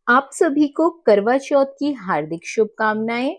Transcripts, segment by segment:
आप सभी को करवा चौथ की हार्दिक शुभकामनाएं।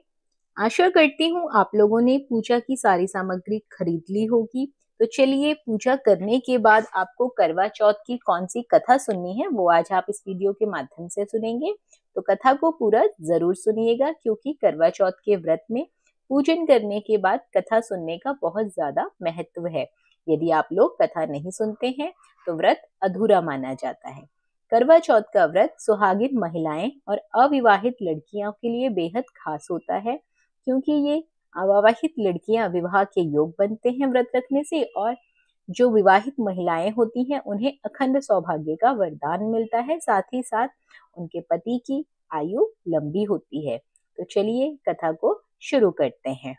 आशा करती हूँ आप लोगों ने पूजा की सारी सामग्री खरीद ली होगी। तो चलिए, पूजा करने के बाद आपको करवा चौथ की कौन सी कथा सुननी है वो आज आप इस वीडियो के माध्यम से सुनेंगे। तो कथा को पूरा जरूर सुनिएगा, क्योंकि करवा चौथ के व्रत में पूजन करने के बाद कथा सुनने का बहुत ज्यादा महत्व है। यदि आप लोग कथा नहीं सुनते हैं तो व्रत अधूरा माना जाता है। करवा चौथ का व्रत सुहागिन महिलाएं और अविवाहित लड़कियों के लिए बेहद खास होता है, क्योंकि ये अविवाहित लड़कियां विवाह के योग बनते हैं व्रत रखने से, और जो विवाहित महिलाएं होती हैं उन्हें अखंड सौभाग्य का वरदान मिलता है। साथ ही साथ उनके पति की आयु लंबी होती है। तो चलिए कथा को शुरू करते हैं।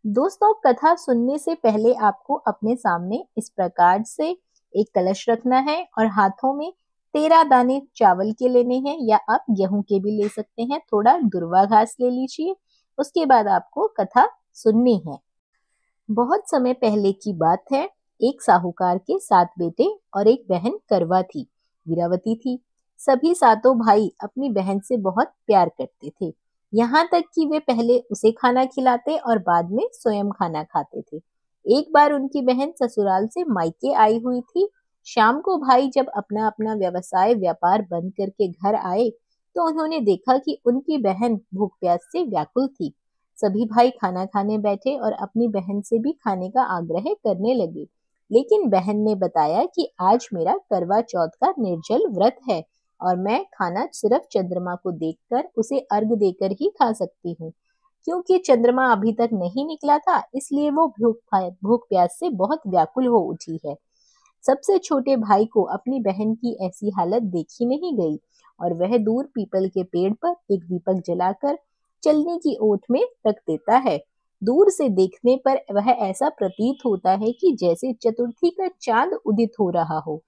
दोस्तों, कथा सुनने से पहले आपको अपने सामने इस प्रकार से एक कलश रखना है और हाथों में 13 दाने चावल के लेने हैं, या आप गेहूं के भी ले सकते हैं। थोड़ा दुर्वा घास ले लीजिए। उसके बाद आपको कथा सुननी है। बहुत समय पहले की बात है। एक साहूकार के 7 बेटे और एक बहन करवा थी, वीरावती थी। सभी सातों भाई अपनी बहन से बहुत प्यार करते थे, यहाँ तक कि वे पहले उसे खाना खिलाते और बाद में स्वयं खाना खाते थे। एक बार उनकी बहन ससुराल से मायके आई हुई थी। शाम को भाई जब अपना अपना व्यवसाय व्यापार बंद करके घर आए तो उन्होंने देखा कि उनकी बहन भूख प्यास से व्याकुल थी। सभी भाई खाना खाने बैठे और अपनी बहन से भी खाने का आग्रह करने लगे, लेकिन बहन ने बताया कि आज मेरा करवा चौथ का निर्जल व्रत है और मैं खाना सिर्फ चंद्रमा को देखकर उसे अर्घ देकर ही खा सकती हूँ। क्योंकि चंद्रमा अभी तक नहीं निकला था, इसलिए वो भूख प्यास से बहुत व्याकुल हो उठी है। सबसे छोटे भाई को अपनी बहन की ऐसी हालत देखी नहीं गई और वह दूर पीपल के पेड़ पर एक दीपक जलाकर चलने की ओट में रख देता है। दूर से देखने पर वह ऐसा प्रतीत होता है कि जैसे चतुर्थी का चांद उदित हो रहा हो।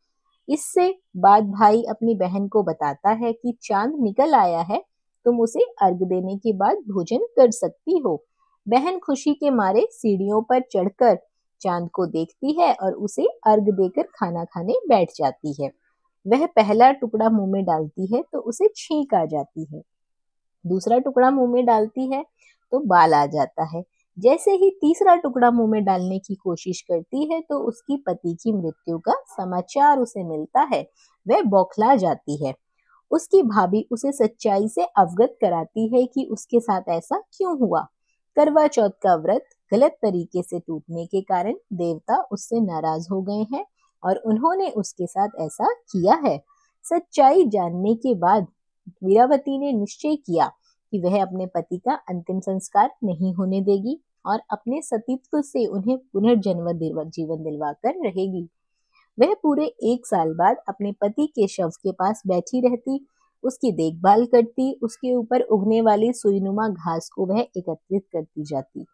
इससे बाद भाई अपनी बहन को बताता है कि चांद निकल आया है, तुम उसे अर्घ देने के बाद भोजन कर सकती हो। बहन खुशी के मारे सीढ़ियों पर चढ़कर चांद को देखती है और उसे अर्घ देकर खाना खाने बैठ जाती है। वह पहला टुकड़ा मुंह में डालती है तो उसे छींक आ जाती है, दूसरा टुकड़ा मुंह में डालती है तो बाल आ जाता है। जैसे ही तीसरा टुकड़ा मुंह में डालने की कोशिश करती है तो उसकी पति की मृत्यु का समाचार उसे मिलता है। वह बौखला जाती है। उसकी भाभी उसे सच्चाई से अवगत कराती है कि उसके साथ ऐसा क्यों हुआ। करवा चौथ का व्रत गलत तरीके से टूटने के कारण देवता उससे नाराज हो गए हैं और उन्होंने उसके साथ ऐसा किया है। सच्चाई जानने के बाद वीरावती ने निश्चय किया कि वह अपने पति का अंतिम संस्कार नहीं होने देगी और अपने सतीत्व से उन्हें पुनर्जन्म जीवन दिलवाकर रहेगी। वह पूरे 1 साल बाद अपने पति के शव के पास बैठी रहती, उसकी देखभाल करती, उसके ऊपर उगने वाली सुईनुमा घास को वह एकत्रित करती जाती।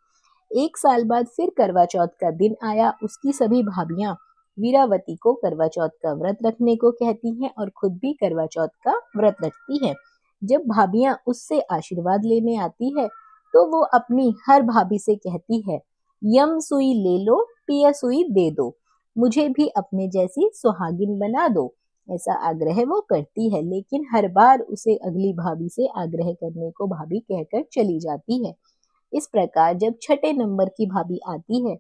1 साल बाद फिर करवा चौथ का दिन आया। उसकी सभी भाभियां वीरावती को करवा चौथ का व्रत रखने को कहती हैं और खुद भी करवा चौथ का व्रत रखती हैं। जब भाभियां उससे आशीर्वाद लेने आती है तो वो अपनी हर भाभी से कहती है, यम सुई ले लो, पिया सुई दे दो, मुझे भी अपने जैसी सुहागिन बना दो। ऐसा आग्रह वो करती है, लेकिन हर बार उसे अगली भाभी से आग्रह करने को भाभी कहकर चली जाती है। इस प्रकार जब छठे नंबर की भाभी आती है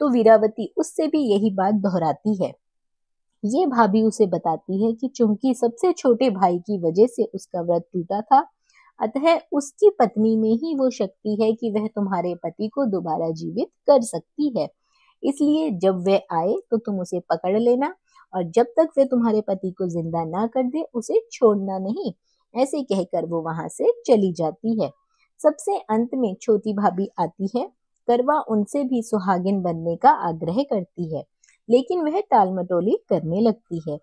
तो वीरावती उससे भी यही बात दोहराती है। ये भाभी उसे बताती है कि चूंकि सबसे छोटे भाई की वजह से उसका व्रत टूटा था, अतः उसकी पत्नी में ही वो शक्ति है कि वह तुम्हारे पति को दोबारा जीवित कर सकती है। इसलिए जब वह आए तो तुम उसे पकड़ लेना और जब तक वह तुम्हारे पति को जिंदा ना कर दे उसे छोड़ना नहीं। ऐसे कहकर वो वहां से चली जाती है। सबसे अंत में छोटी भाभी आती है। करवा उनसे भी सुहागिन बनने का आग्रह करती है, लेकिन वह टालमटोली करने लगती है।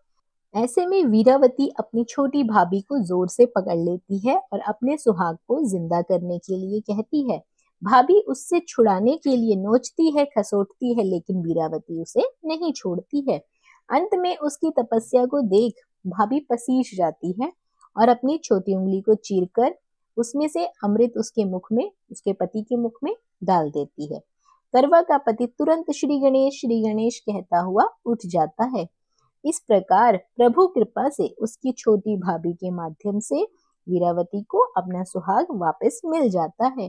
ऐसे में वीरावती अपनी छोटी भाभी को जोर से पकड़ लेती है और अपने सुहाग को जिंदा करने के लिए कहती है। भाभी उससे छुड़ाने के लिए नोचती है, खसोटती है, लेकिन वीरावती उसे नहीं छोड़ती है। अंत में उसकी तपस्या को देख भाभी पसीज जाती है और अपनी छोटी उंगली को चीरकर उसमें से अमृत उसके मुख में, उसके पति के मुख में डाल देती है। करवा का पति तुरंत श्री गणेश कहता हुआ उठ जाता है। इस प्रकार प्रभु कृपा से उसकी छोटी भाभी के माध्यम से वीरावती को अपना सुहाग वापस मिल जाता है।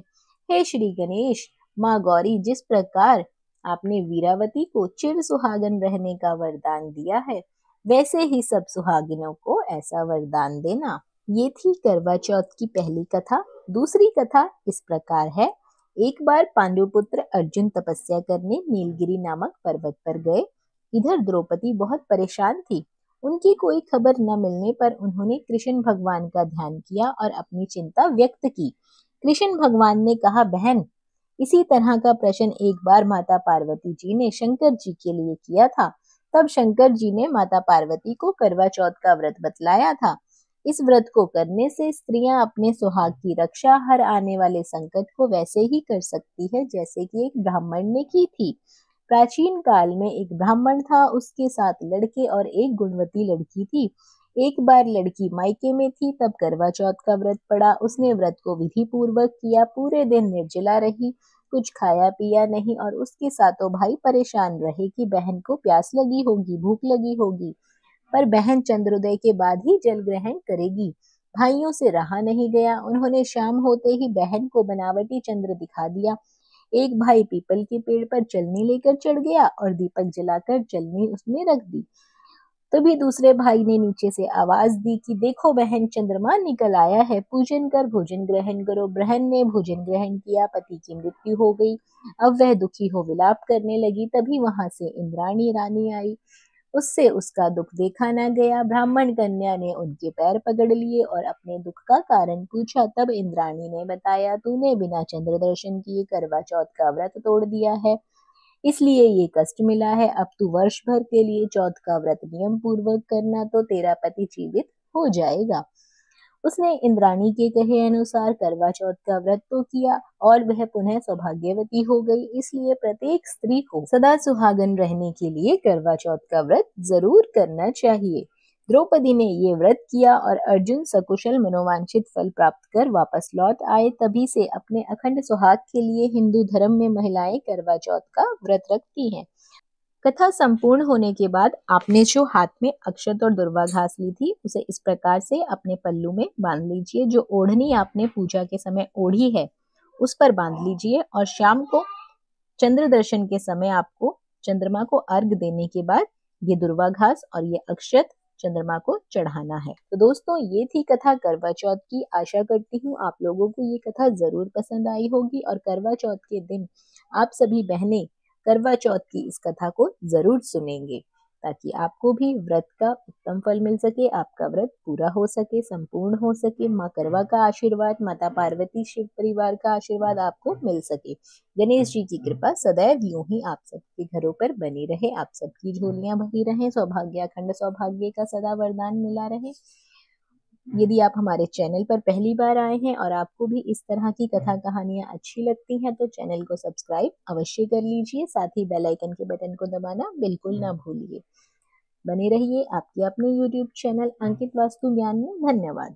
हे श्री गणेश, माँ गौरी, जिस प्रकार आपने वीरावती को चिर सुहागन रहने का वरदान दिया है, वैसे ही सब सुहागिनों को ऐसा वरदान देना। ये थी करवा चौथ की पहली कथा। दूसरी कथा इस प्रकार है। एक बार पांडुपुत्र अर्जुन तपस्या करने नीलगिरी नामक पर्वत पर गए। इधर द्रौपदी बहुत परेशान थी। उनकी कोई खबर न मिलने पर उन्होंने कृष्ण भगवान का ध्यान किया और अपनी चिंता व्यक्त की। कृष्ण भगवान ने कहा, बहन, इसी तरह का प्रश्न एक बार माता पार्वती जी ने शंकर जी के लिए किया था। तब शंकर जी ने माता पार्वती को करवा चौथ का व्रत बतलाया था। इस व्रत को करने से स्त्रियां अपने सुहाग की रक्षा, हर आने वाले संकट को वैसे ही कर सकती है जैसे कि एक ब्राह्मण ने की थी। प्राचीन काल में एक ब्राह्मण था, उसके 7 लड़के और एक गुणवती लड़की थी। एक बार लड़की मायके में थी, तब करवा चौथ का व्रत पड़ा। उसने व्रत को विधि पूर्वक किया, पूरे दिन निर्जला रही, कुछ खाया पिया नहीं और उसके सातों भाई परेशान रहे कि बहन को प्यास लगी होगी, भूख लगी होगी, पर बहन चंद्रोदय के बाद ही जल ग्रहण करेगी। भाइयों से रहा नहीं गया, उन्होंने शाम होते ही बहन को बनावटी चंद्र दिखा दिया। एक भाई पीपल के पेड़ पर चलनी लेकर चढ़ गया और दीपक जलाकर चलनी उसमें रख दी। तभी दूसरे भाई ने नीचे से आवाज दी कि देखो बहन, चंद्रमा निकल आया है, पूजन कर भोजन ग्रहण करो। बहन ने भोजन ग्रहण किया, पति की मृत्यु हो गई। अब वह दुखी हो विलाप करने लगी। तभी वहां से इंद्राणी रानी आई। उससे उसका दुख देखा न गया। ब्राह्मण कन्या ने उनके पैर पकड़ लिए और अपने दुख का कारण पूछा। तब इंद्राणी ने बताया, तूने बिना चंद्र दर्शन किए करवा चौथ का व्रत तोड़ दिया है, इसलिए ये कष्ट मिला है। अब तू वर्ष भर के लिए चौथ का व्रत नियम पूर्वक करना, तो तेरा पति जीवित हो जाएगा। उसने इंद्राणी के कहे अनुसार करवा चौथ का व्रत तो किया और वह पुनः सौभाग्यवती हो गई। इसलिए प्रत्येक स्त्री को सदा सुहागन रहने के लिए करवा चौथ का व्रत जरूर करना चाहिए। द्रौपदी ने ये व्रत किया और अर्जुन सकुशल मनोवांछित फल प्राप्त कर वापस लौट आए। तभी से अपने अखंड सुहाग के लिए हिंदू धर्म में महिलाएं करवा चौथ का व्रत रखती हैं। कथा संपूर्ण होने के बाद आपने जो हाथ में अक्षत और दुर्वा घास ली थी, उसे इस प्रकार से अपने पल्लू में बांध लीजिए। जो ओढ़नी आपने पूजा के समय ओढ़ी है, उस पर बांध लीजिए और शाम को चंद्र दर्शन के समय आपको चंद्रमा को अर्घ देने के बाद ये दुर्वा घास और ये अक्षत चंद्रमा को चढ़ाना है। तो दोस्तों, ये थी कथा करवा चौथ की। आशा करती हूँ आप लोगों को ये कथा जरूर पसंद आई होगी और करवा चौथ के दिन आप सभी बहनें करवा चौथ की इस कथा को जरूर सुनेंगे, ताकि आपको भी व्रत का उत्तम फल मिल सके, आपका व्रत पूरा हो सके, संपूर्ण हो सके। माँ करवा का आशीर्वाद, माता पार्वती शिव परिवार का आशीर्वाद आपको मिल सके। गणेश जी की कृपा सदैव यूं ही आप सबके घरों पर बनी रहे, आप सबकी झोलियां भरी रहें, सौभाग्य अखंड सौभाग्य का सदा वरदान मिला रहे। यदि आप हमारे चैनल पर पहली बार आए हैं और आपको भी इस तरह की कथा कहानियां अच्छी लगती हैं, तो चैनल को सब्सक्राइब अवश्य कर लीजिए। साथ ही बेल आइकन के बटन को दबाना बिल्कुल ना भूलिए। बने रहिए आपके अपने YouTube चैनल अंकित वास्तु ज्ञान में। धन्यवाद।